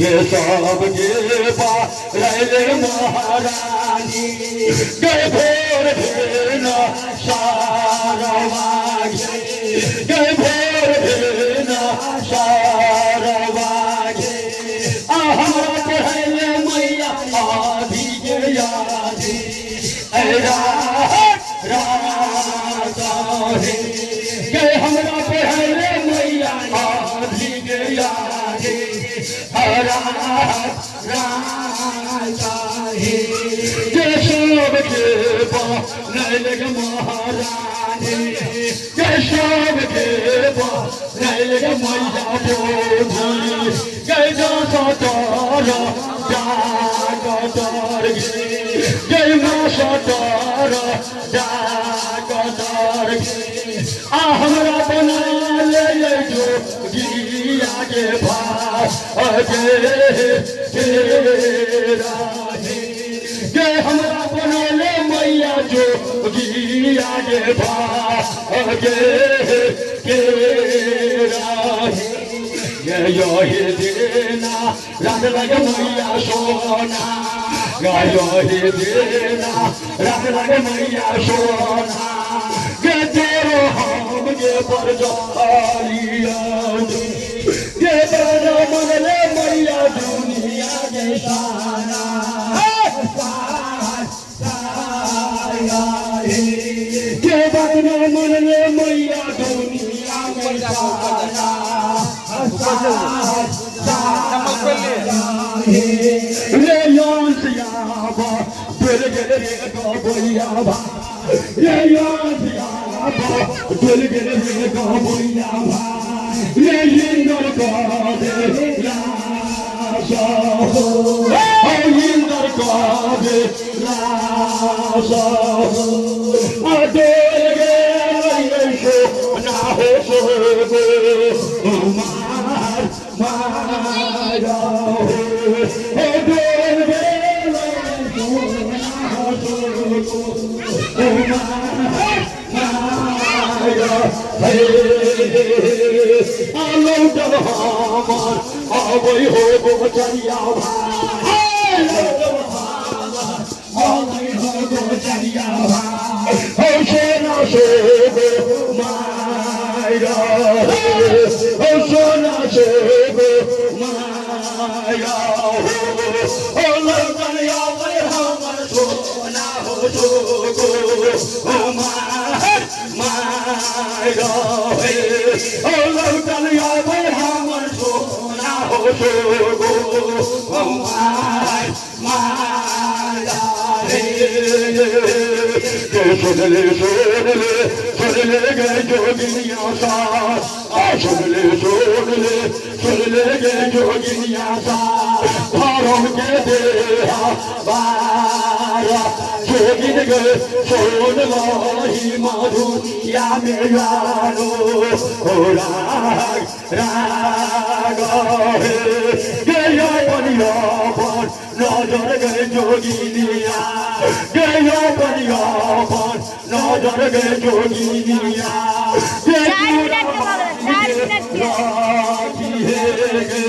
ये सब के पाले महारानी गए भोर भेना सारवागे गए भोर भेना सारवागे हमारा पढ़ले मैया आधी के यादी गए हमरा पढ़ले मैया आधी के यादी सब के नैलग महारानी सब के नैलग मैया बोधी गए सतर जागर गए सतर जागर हमरा बना ले जो गिया के भाग गे हमरा बनले मैया जो गिया के भाग यही देना रात लगे मैया सोना यही देना रात लगे मैया सोना गे तेरो हम गे पर जालिया गे बना मनले मैया दुनिया के साना गे बना मनले मैया दुनिया के साना रे योसियाबा दिल गे रे गोबैयाबा रे योसियाबा दिल गे रे गोबैयाबा रे इंदर का दे लाशा हो इंदर का दे लाशा हो दिल गे रे ना हो सो मारा अबई हो गोचरिया गोचरिया हो सोना से माया हो सोना से माया हो लौटनिया हमर सोना हो माया हो लौटनिया हमर सोना हो माया सुनले गए जोगिनिया सा सुनले गए जोगिनिया सा धर्म के देहा बारा जोगिन गए सोन लही मधुया में गानो राग गया बनिया पर नजर गए जोगिनिया गया बनिया पर नजर गए जोगिनिया